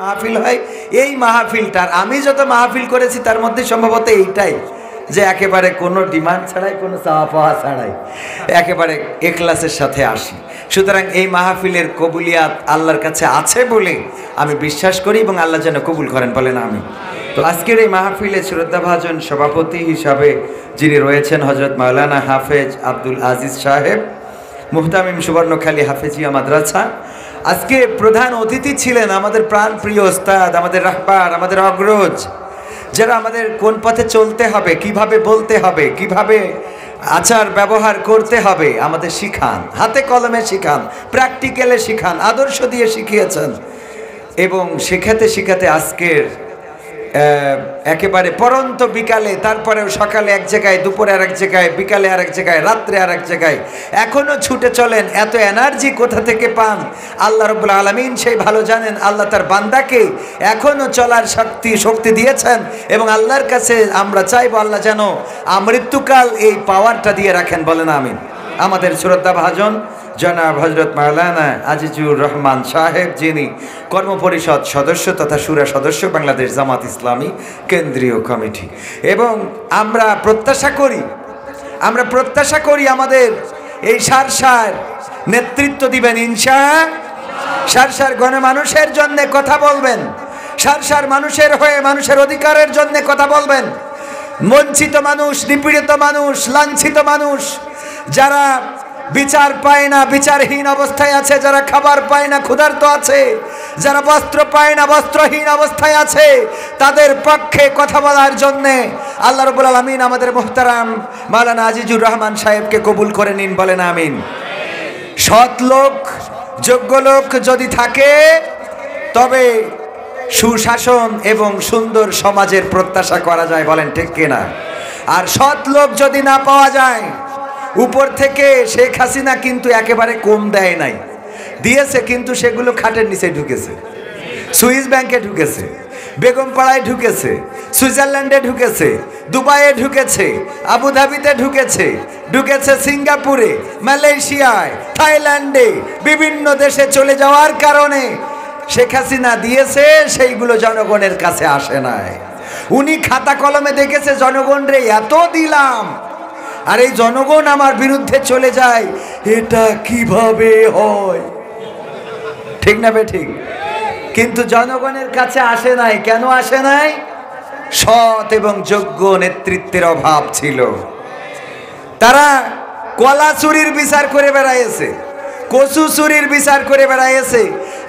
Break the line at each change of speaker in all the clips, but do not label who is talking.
মাহফিল হয় এই মাহফিলটার আমি যত মাহফিল করেছি তার মধ্যে সম্ভবত এইটাই যে একেবারে কোনো ডিমান্ড ছাড়াই কোনো চাওয়া পাওয়া ছাড়াই একেবারে এখলাসের সাথে আসি। সুতরাং এই মাহফিলের কবুলিয়াত আল্লাহর কাছে আছে বলে আমি বিশ্বাস করি এবং আল্লাহ যেন কবুল করেন বলেন আমি। তো আজকের এই মাহফিলে শ্রদ্ধাভাজন সভাপতি হিসাবে যিনি রয়েছেন হযরত মাওলানা হাফেজ আব্দুল আজিজ সাহেব, মুহতামিম সুবর্ণখালী হাফেজিয়া মাদ্রাসা। আজকে প্রধান অতিথি ছিলেন আমাদের প্রাণপ্রিয় ওস্তাদ, আমাদের রাহবার, আমাদের অগ্রজ, যারা আমাদের কোন পথে চলতে হবে, কিভাবে বলতে হবে, কিভাবে আচার ব্যবহার করতে হবে আমাদের শিখান, হাতে কলমে শিখান, প্র্যাকটিক্যালে শিখান, আদর্শ দিয়ে শিখিয়েছেন। এবং শেখাতে শেখাতে আজকের একেবারে পরন্ত বিকালে, তারপরেও সকালে এক জায়গায়, দুপুরে আর এক জায়গায়, বিকালে আর এক জায়গায়, রাত্রে আর এক জায়গায় এখনও ছুটে চলেন। এত এনার্জি কোথা থেকে পান আল্লাহ রাব্বুল আলামিন সেই ভালো জানেন। আল্লাহ তার বান্দাকে এখনও চলার শক্তি দিয়েছেন এবং আল্লাহর কাছে আমরা চাইব আল্লাহ যেন আমৃত্যুকাল এই পাওয়ারটা দিয়ে রাখেন বলেন আমিন। আমাদের শ্রদ্ধাভাজন জনাব হযরত মাওলানা আজিজুর রহমান সাহেব, যিনি কর্মপরিষদ সদস্য তথা শুরা সদস্য বাংলাদেশ জামাত ইসলামী কেন্দ্রীয় কমিটি। এবং আমরা প্রত্যাশা করি আমাদের এই সারসার নেতৃত্ব দিবেন সারসার গণমানুষের জন্য কথা বলবেন, সারসার মানুষের হয়ে মানুষের অধিকারের জন্য কথা বলবেন। বঞ্চিত মানুষ, নিপীড়িত মানুষ, লাঞ্ছিত মানুষ, যারা বিচার পায় না, বিচারহীন অবস্থায় আছে, যারা খাবার পায় না, ক্ষুধার্ত আছে, যারা বস্ত্র পায় না, বস্ত্রহীন অবস্থায় আছে, তাদের পক্ষে কথা বলার জন্যে আল্লাহ রাব্বুল আলামিন আমাদের মুহতারাম মাওলানা আজিজুর রহমান সাহেবকে কবুল করে নিন বলেন আমিন। সৎ লোক, যোগ্য লোক যদি থাকে তবে সুশাসন এবং সুন্দর সমাজের প্রত্যাশা করা যায় বলেন ঠিক কিনা। আর সৎ লোক যদি না পাওয়া যায়, উপর থেকে শেখ হাসিনা কিন্তু একেবারে কম দেয় নাই, দিয়েছে কিন্তু সেগুলো খাটের নিচে ঢুকেছে, সুইস ব্যাংকে ঢুকেছে, বেগমপাড়ায় ঢুকেছে, সুইজারল্যান্ডে ঢুকেছে, দুবাইয়ে ঢুকেছে, আবুধাবিতে ঢুকেছে সিঙ্গাপুরে, মালয়েশিয়ায়, থাইল্যান্ডে, বিভিন্ন দেশে চলে যাওয়ার কারণে শেখ হাসিনা দিয়েছে, সেইগুলো জনগণের কাছে আসে নাই। উনি খাতা কলমে দেখেছে জনগণ রে এত দিলাম, আর এই জনগণ আমার বিরুদ্ধে চলে যায়, এটা কিভাবে হয়? ঠিক না বেঠিক? কিন্তু জনগণের কাছে আসে নাই। কেন আসে নাই? সৎ এবং যোগ্য নেতৃত্বের অভাব ছিল। তারা কলা চুরির বিচার করে বেড়াইছে, কচু চুরির বিচার করে বেড়াইছে,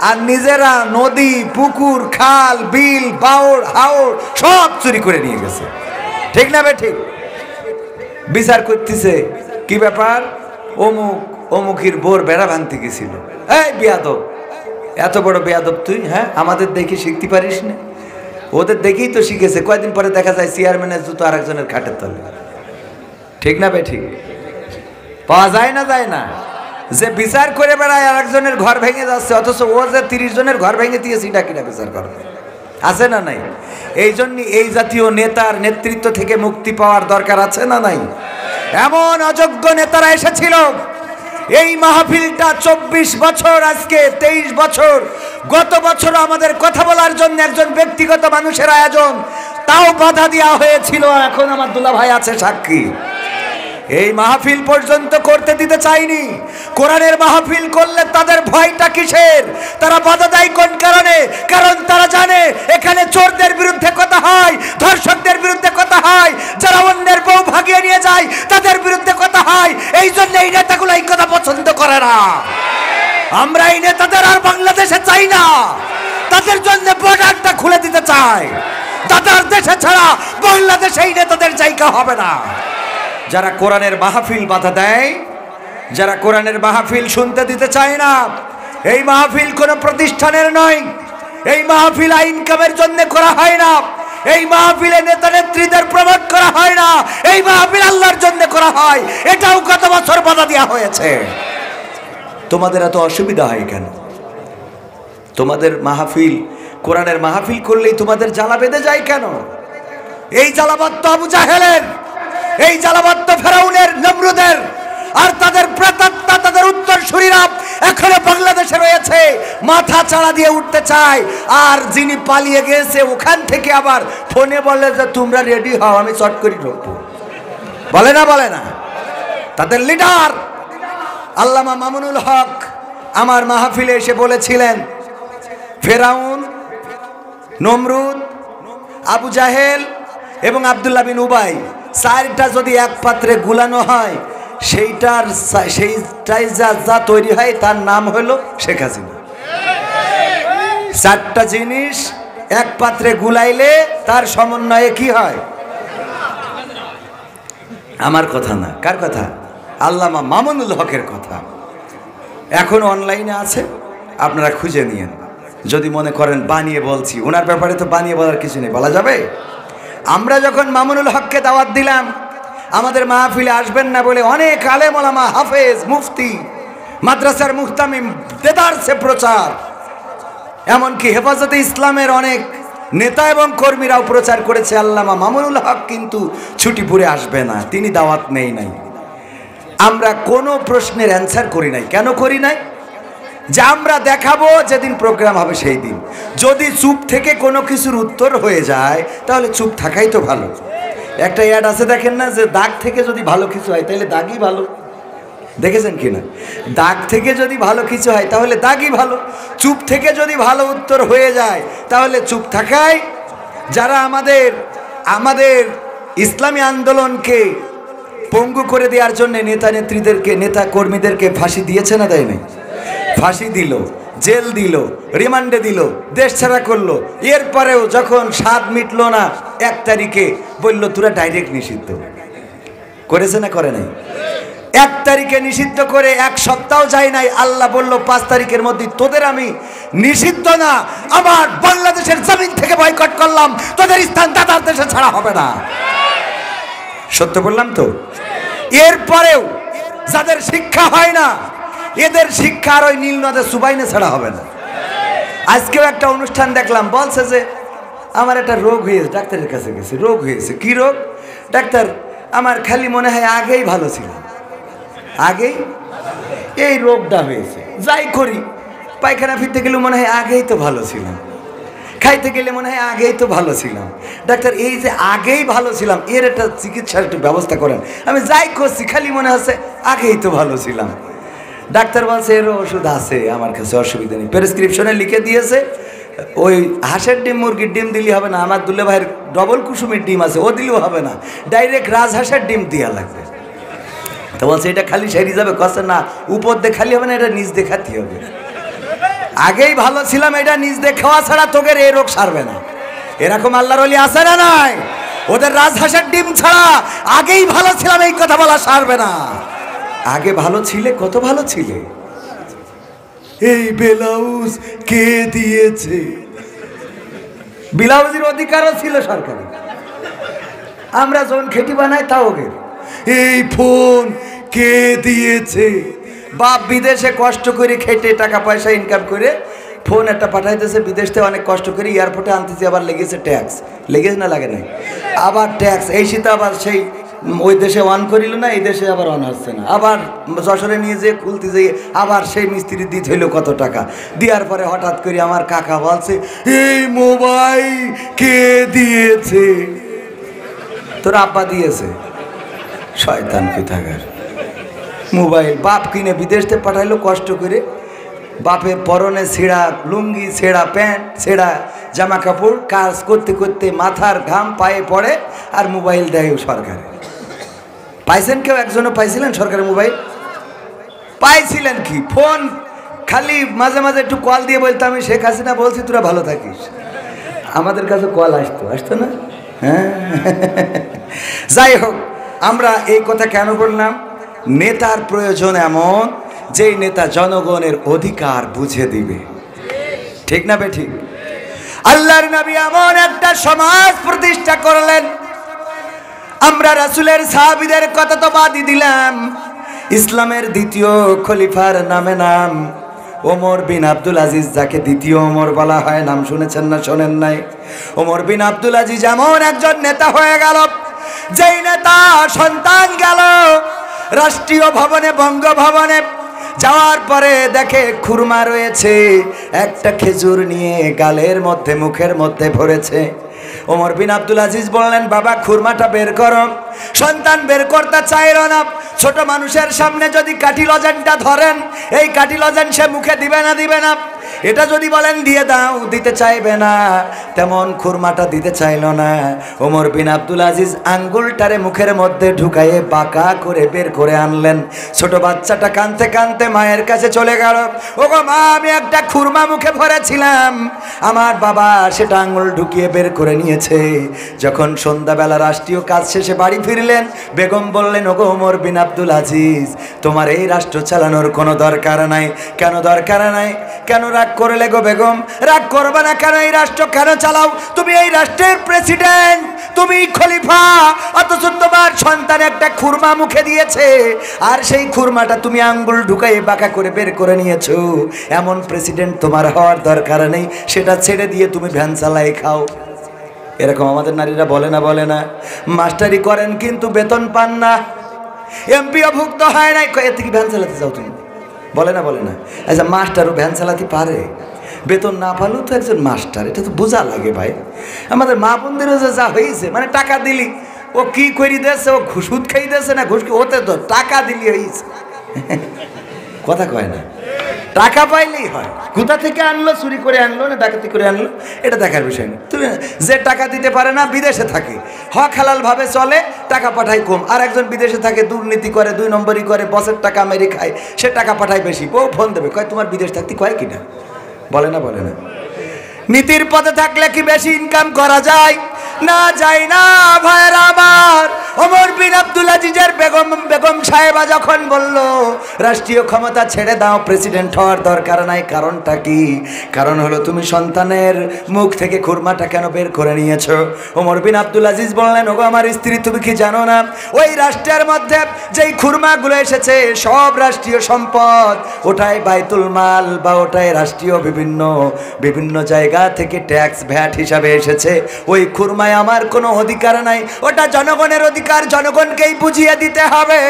আর নিজেরা নদী, পুকুর, খাল, বিল, বাওড়, হাওড় সব চুরি করে নিয়ে গেছে। ঠিক না বেঠিক? বিচার করতেছে কি ব্যাপার, অমুকের বোর বেড়া ভাঙতে গেছিল, এই বেয়াদব, এত বড় বেয়াদব তুই, হ্যাঁ আমাদের দেখে শিখতে পারিস না? ওদের দেখেই তো শিখেছে। কয়দিন পরে দেখা যায় চেয়ারম্যানের জুতো আরেকজনের খাটের তলে। ঠিক না বেঠিক? পাওয়া যায় না যে বিচার করে বেড়ায় আরেকজনের ঘর ভেঙে যাচ্ছে, অথচ ও যে 30 জনের ঘর ভেঙে দিয়েছে, এটা কিনা বিচার করবে? আছে না নাই? এই জন্য এই জাতীয় নেতার নেতৃত্ব থেকে মুক্তি পাওয়ার দরকার আছে না নাই? এমন অযোগ্য নেতারা এসেছিল। এই মাহফিলটা 24 বছর, আজকে 23 বছর, গত বছর আমাদের কথা বলার জন্য একজন ব্যক্তিগত মানুষের আয়োজন, তাও বাধা দেওয়া হয়েছিল। এখন আমার দুলা ভাই আছে সাক্ষী, এই মাহফিল পর্যন্ত করতে দিতে চাইনি। কোরআনের মাহফিল করলে তাদের ভয়টা কিসের? তারা বাধা দেয় কোন কারণে? কারণ তারা জানে এখানে চোরদের বিরুদ্ধে কথা হয়, ধর্ষকদের বিরুদ্ধে কথা হয়, যারা অন্যের বউ ভাগিয়ে নিয়ে যায় তাদের বিরুদ্ধে কথা হয়। এই জন্য এই নেতাগুলো এই কথা পছন্দ করে না। আমরা এই নেতাদের আর বাংলাদেশে চাই না, তাদের জন্য বর্ডারটা খুলে দিতে চাই। তাদের দেশে ছাড়া বাংলাদেশে এই নেতাদের জায়গা হবে না। যারা কোরআনের মাহফিল বাধা দেয়, যারা কোরআনের মাহফিল শুনতে দিতে চায় না, এই মাহফিল কোনো প্রতিষ্ঠানের নয়, এই মাহফিল ইনকামের জন্য করা হয় না, এই মাহফিলে নেতা নেত্রীদের প্রমোট করা হয় না, এই মাহফিল আল্লাহর জন্য করা হয়। এটাও গত বছর বাধা দেওয়া হয়েছে। তোমাদের এত অসুবিধা হয় কেন? তোমাদের মাহফিল, কোরআনের মাহফিল করলেই তোমাদের জ্বালা বেঁধে যায় কেন? এই জ্বালাবাদ তো আবু জাহেলের, এই জ্বালাবাদ তো ফেরাউনের, নমরুদের, আর তাদের প্রেতাত্মা, তাদের উত্তরসূরিরা এখনো বাংলাদেশে রয়েছে, মাথা চাড়া দিয়ে উঠতে চায়। আর যিনি পালিয়ে গেছে ওখান থেকে আবার ফোনে বলে যে তোমরা রেডি হও, আমি চট করে ঢুকবো। বলে না বলে না? তাদের লিডার আল্লামা মামুনুল হক আমার মাহফিলে এসে বলেছিলেন, ফেরাউন, নমরুদ, আবু জাহেল এবং আব্দুল্লাহ বিন উবাই চারটা যদি এক পাত্রে গুলানো হয়, সেইটাই যা তৈরি হয় তার নাম হলো শেখ হাসিনা। চারটা জিনিস এক পাত্রে গুলাইলে তার সমন্বয়ে কি হয়? আমার কথা না, কার কথা? আল্লামা মামুনুল হকের কথা। এখন অনলাইনে আছে, আপনারা খুঁজে নিয়েন। যদি মনে করেন বানিয়ে বলছি, ওনার ব্যাপারে তো বানিয়ে বলার কিছু নেই, বলা যাবে। আমরা যখন মামুনুল হককে দাওয়াত দিলাম আমাদের মাহফিলে আসবেন না বলে অনেক আলেম ওলামা, হাফেজ, মুফতি, মাদ্রাসার মুহতামিম দেদারসে প্রচার, এমনকি হেফাজতে ইসলামের অনেক নেতা এবং কর্মীরাও প্রচার করেছে আল্লামা মামুনুল হক কিন্তু ছুটিপুরে আসবে না, তিনি দাওয়াত নেই নাই। আমরা কোনো প্রশ্নের অ্যান্সার করি নাই। কেন করি নাই? যে আমরা দেখাবো যেদিন প্রোগ্রাম হবে সেই দিন। যদি চুপ থেকে কোনো কিছুর উত্তর হয়ে যায় তাহলে চুপ থাকাই তো ভালো। একটা অ্যাড আছে দেখেন না, যে দাগ থেকে যদি ভালো কিছু হয় তাহলে দাগই ভালো। দেখেছেন কিনা? দাগ থেকে যদি ভালো কিছু হয় তাহলে দাগই ভালো। চুপ থেকে যদি ভালো উত্তর হয়ে যায় তাহলে চুপ থাকাই। যারা আমাদের ইসলামী আন্দোলনকে পঙ্গু করে দেওয়ার জন্য নেতা নেত্রীদেরকে, নেতা কর্মীদেরকে ফাঁসি দিয়েছে না দেয় নাই? ফাঁসি দিল, জেল দিল, রিমান্ডে দিল, দেশ ছাড়া করলো। এরপরেও যখন স্বাদ মিটলো না 1 তারিখে বলল তোরা ডাইরেক্ট নিষিদ্ধ। করেছে না করে নাই? 1 তারিখে নিষিদ্ধ করে 1 সপ্তাহ যায় নাই, আল্লাহ বলল 5 তারিখের মধ্যে তোদের আমি নিষিদ্ধ না, আমার বাংলাদেশের জমিন থেকে বয়কট করলাম, তোদের স্থান দাদার দেশে ছাড়া হবে না। সত্য বললাম তো? এরপরেও যাদের শিক্ষা হয় না, এদের শিক্ষা আর ওই নীল নদের সুবাইনে ছাড়া হবে না। আজকেও একটা অনুষ্ঠান দেখলাম, বলছে যে আমার একটা রোগ হয়েছে, ডাক্তারের কাছে গেছে, রোগ হয়েছে। কি রোগ? ডাক্তার আমার খালি মনে হয় আগেই ভালো ছিল, আগেই এই রোগটা হয়েছে। যাই করি, পায়খানা ফিরতে গেলে মনে হয় আগেই তো ভালো ছিলাম, খাইতে গেলে মনে হয় আগেই তো ভালো ছিলাম। ডাক্তার এই যে আগেই ভালো ছিলাম এর একটা চিকিৎসার একটু ব্যবস্থা করেন। আমি যাই করছি খালি মনে হচ্ছে আগেই তো ভালো ছিলাম। ডাক্তার বলছে এর ওষুধ আছে আমার কাছে, অসুবিধা নেই। প্রেসক্রিপশনে লিখে দিয়েছে, ওই হাঁসের ডিম মুরগির ডিম দিলে হবে না, আমার দুলে ভাইয়ের ডবল কুসুমের ডিম আছে, ও দিলেও হবে না, ডাইরেক্ট রাজহাঁসের ডিম দেওয়া লাগবে। তো বলছে এটা খালি সেরে যাবে? কষ্ট না, উপর দিয়ে খালি হবে না, এটা নিজ দেখাতে হবে। আগেই ভালো ছিলাম এটা নিজ দিয়ে খাওয়া ছাড়া তোকে এই রোগ সারবে না। এরকম আল্লাহর ওলি আছে না নাই? ওদের রাজহাঁসের ডিম ছাড়া আগেই ভালো ছিলাম এই কথা বলা সারবে না। আগে ভালো ছিলে, কত ভালো ছিলে। এই ব্লাউজ কে দিয়েছে? ব্লাউজের অধিকারও ছিল সরকারি, আমরা যখন খেটি বানাই তাও ওকে। এই ফোন কে দিয়েছে? বাপ বিদেশে কষ্ট করে খেটে টাকা পয়সা ইনকাম করে ফোন একটা পাঠাইতেছে, বিদেশ থেকে অনেক কষ্ট করে এয়ারপোর্টে আনতেছে, আবার লেগেছে ট্যাক্স। লেগেছে না লাগে নাই? আবার ট্যাক্স, এই শীতে আবার সেই ওই দেশে অন করিল না, এই দেশে আবার অন হচ্ছে না, আবার যশোরে নিয়ে যেয়ে খুলতে যেয়ে আবার সেই মিস্ত্রি দিতে হইল কত টাকা। দেওয়ার পরে হঠাৎ করে আমার কাকা বলছে এই মোবাইল কে দিয়েছে? তোর আব্বা দিয়েছে। শয়তান কোথাকার। মোবাইল বাপ কিনে বিদেশ থেকে পাঠাইলো কষ্ট করে, বাপের পরনে ছেঁড়া লুঙ্গি, ছেঁড়া প্যান্ট, ছেঁড়া জামা কাপড়, কাজ করতে করতে মাথার ঘাম পায়ে পড়ে, আর মোবাইল দেয় সরকারে। পাইছেন কেউ? একজনও পাইছিলেন সরকারের মোবাইল? পাইছিলেন কি? ফোন খালি মাঝে মাঝে একটু কল দিয়ে বলতো আমি শেখ হাসিনা বলছি তোরা ভালো থাকিস। আমাদের কাছে কল আসতো না? হ্যাঁ। যাই হোক, আমরা এই কথা কেন বললাম? নেতার প্রয়োজন এমন যেই নেতা জনগণের অধিকার বুঝে দিবে। ঠিক না বে ঠিক? আল্লাহর নবী এমন একটা সমাজ প্রতিষ্ঠা করলেন। আমরা রাসূলের সাহাবীদের কথা তো বাদই দিলাম, ইসলামের দ্বিতীয় খলিফার নামে নাম ওমর বিন আব্দুল আজিজ, যাকে দ্বিতীয় ওমর বলা হয়। নাম শুনেছেন না শোনেন নাই? ওমর বিন আব্দুল আজিজ এমন একজন নেতা হয়ে গেল, যেই নেতা সন্তান গেল রাষ্ট্রীয় ভবনে, বঙ্গভবনে যাওয়ার পরে দেখে খুরমা রয়েছে, একটা খেজুর নিয়ে গালের মধ্যে মুখের মধ্যে ভরেছে। ওমর বিন আব্দুল আজিজ বললেন, বাবা খুরমাটা বের করো। সন্তান বের করতে চাইল না। ছোট মানুষের সামনে যদি কাঠি লজেনটা ধরেন, এই কাঠি লজেন সে মুখে দিবে না। এটা যদি বলেন দিয়ে দাও, দিতে চাইবে না। তেমন খুরমাটা দিতে চাইল না। ওমর বিন আব্দুল আজিজ আঙ্গুলটারে মুখের মধ্যে ঢুকাইয়ে বাঁকা করে বের করে আনলেন। ছোট বাচ্চাটা কাঁদতে কাঁদতে মায়ের কাছে চলে গেল। ওগো মা, আমি একটা খুরমা মুখে ভরেছিলাম, আমার বাবা সেটা আঙ্গুল ঢুকিয়ে বের করে নিয়েছে। যখন সন্ধ্যাবেলা রাষ্ট্রীয় কাজ শেষে বাড়ি ফিরলেন, বেগম বললেন, ওগো ওমর বিন আব্দুল আজিজ, তোমার এই রাষ্ট্র চালানোর কোনো দরকার নাই। কেন দরকার নাই? কেন রাগ করলে গো বেগম? রাগ করবে না কেন? এই রাষ্ট্র কেন চালাও? তুমি এই রাষ্ট্রের প্রেসিডেন্ট, তুমি খলিফা, অথচ তোমার সন্তান একটা খুরমা মুখে দিয়েছে, আর সেই খুরমাটা তুমি আঙ্গুল ঢুকাই বাঁকা করে বের করে নিয়েছো। এমন প্রেসিডেন্ট তোমার হওয়ার দরকার নেই, সেটা ছেড়ে দিয়ে তুমি ভ্যান চালাই খাও। এরকম আমাদের নারীরা বলে না? মাস্টারি করেন কিন্তু বেতন পান না, এমপিও ভুক্ত হয় নাই, এর থেকে ভ্যান চালাতে যাও তুমি। বলে না? আচ্ছা, মাস্টারও ভ্যান চালাতে পারে, বেতন না পালেও তো একজন মাস্টার, এটা তো বোঝা লাগে ভাই। আমাদের মা বোনদেরও যা হয়েছে, মানে টাকা দিলি ও কি করি দিয়েছে, ও সুদ খাই দিয়েছে না ঘুষ, ওতে তো টাকা দিলি হয়েছে। কথা কয় না, টাকা পাইলেই হয়। কোথা থেকে আনলো, চুরি করে আনলো না ডাকাতি করে আনলো, এটা দেখার বিষয় না। তুমি যে টাকা দিতে পারে না, বিদেশে থাকে, হক হালাল ভাবে চলে, টাকা পাঠায় কম। আর একজন বিদেশে থাকে, দুর্নীতি করে, 2 নম্বরই করে, বসের টাকা মেরে খায়, সে টাকা পাঠায় বেশি। ও ফোন দেবে, কয় তোমার বিদেশ থাকতে কয় কিনা। বলে না? নীতির পথে থাকলে কি বেশি ইনকাম করা যায়? না, যায় না ভাইরা আমার। ওমর বিন আব্দুল আজিজের বেগম সাহেবা যখন বলল, রাষ্ট্রীয় ক্ষমতা ছেড়ে দাও, প্রেসিডেন্ট হওয়ার দরকার নাই, কারণটা কি? কারণ হলো তুমি সন্তানের মুখ থেকে খুরমাটা কেন বের করে নিয়েছো? ওমর বিন আব্দুল আজিজ বললেন, ওগো আমার স্ত্রী, তুমি কি জানো না, ওই রাষ্ট্রের মধ্যে যেই খুরমাগুলো এসেছে সব রাষ্ট্রীয় সম্পদ, ওটাই বাইতুল মাল বা ওটাই রাষ্ট্রীয় বিভিন্ন জায়গা থেকে ট্যাক্স ভ্যাট হিসাবে এসেছে। ওই খুরমায় আমার কোনো অধিকার নাই, ওটা জনগণের অধিকার, জনগণকেই বুঝিয়ে দিতে হবে।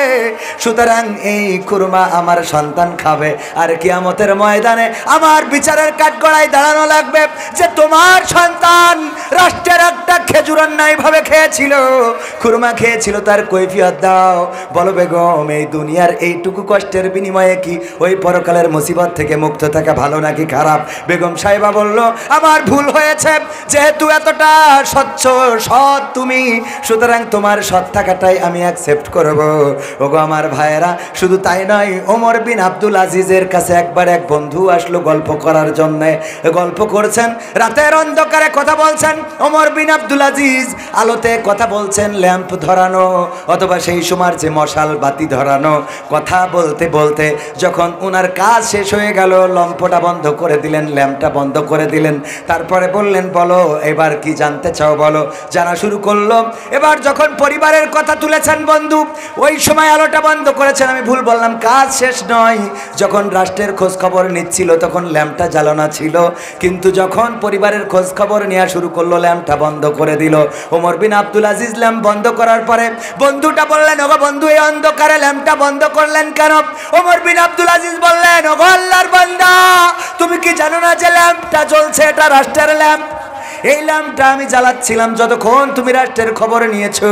সুতরাং এই খুরমা আমার সন্তান খাবে, আর কিয়ামতের ময়দানে আমার বিচারের কাঠগড়ায় দাঁড়ানো লাগবে যে তোমার সন্তান রাষ্ট্রের একটা খেজুর অন্যায়ভাবে খেয়েছিল, খুরমা খেয়েছিল, তার কৈফিয়ত দাও। বলো বেগম, এই দুনিয়ার এইটুকু কষ্টের বিনিময়ে কি ওই পরকালের মুসিবত থেকে মুক্ত থাকা ভালো নাকি খারাপ? বেগম সাহেবা বলল, আমার ভুল হয়েছে, যেহেতু এতটা স্বচ্ছ সৎ তুমি, সুতরাং তোমার সৎ থাকাটাই আমি অ্যাকসেপ্ট করব। ওগো আমার ভাইয়েরা, শুধু তাই নয়, ওমর বিন আব্দুল আজিজের কাছে একবার এক বন্ধু আসলো গল্প করার জন্য। গল্প করছেন, রাতের অন্ধকারে কথা বলছেন। ওমর বিন আব্দুল আজিজ আলোতে কথা বলছেন, ল্যাম্প ধরানো অথবা সেই সময় যে মশাল বাতি ধরানো। কথা বলতে বলতে যখন ওনার কাজ শেষ হয়ে গেল, লম্পটা বন্ধ করে দিলেন, ল্যাম্পটা বন্ধ করে দিলেন। তারপরে বললেন, বলো এবার কি জানতে চাও, বলো। জানা শুরু করলো। এবার যখন পরিবারের কথা তুলেছেন বন্ধু, ওই সময় আলোটা বন্ধ করেছেন। আমি ভুল বললাম, কাজ শেষ নয়, যখন রাষ্ট্রের খোঁজ খবর নিচ্ছিল তখন ল্যাম্পটা জ্বালানো ছিল, কিন্তু যখন পরিবারের খোঁজ খবর নেওয়া শুরু করলো, ল্যাম্পটা বন্ধ করে দিল। ওমর বিন আব্দুল আজিজ ল্যাম্প বন্ধ করার পরে বন্ধুটা বললেন, ওগো বন্ধু, এই অন্ধকারে ল্যাম্পটা বন্ধ করলেন কেন? ওমর বিন আব্দুল আজিজ বললেন, ওগো আল্লাহর বান্দা, তুমি কি জানো না যে ল্যাম্পটা জ্বলছে, এটা রাষ্ট্রের ল্যাম্প। এই ল্যাম্পটা আমি জ্বালাচ্ছিলাম, যতক্ষণ তুমি রাষ্ট্রের খবর নিয়েছো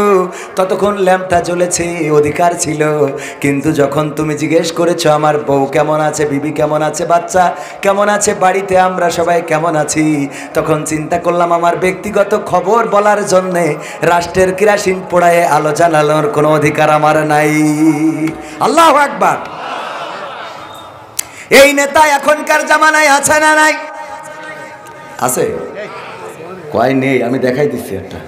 ততক্ষণ ল্যাম্পটা জ্বলেছে, অধিকার ছিল। কিন্তু যখন তুমি জিজ্ঞেস করেছো আমার বউ কেমন আছে, বিবি কেমন আছে, বাচ্চা কেমন আছে, বাড়িতে আমরা সবাই কেমন আছি, তখন চিন্তা করলাম আমার ব্যক্তিগত খবর বলার জন্যে রাষ্ট্রের কেরাসিন পোড়ায় আলো জ্বালানোর কোনো অধিকার আমার নাই। আল্লাহু আকবার। এই নেতা এখনকার জামানায় আছে না নাই? আছে? কয় নেই, আমি দেখাই দিচ্ছি একটা।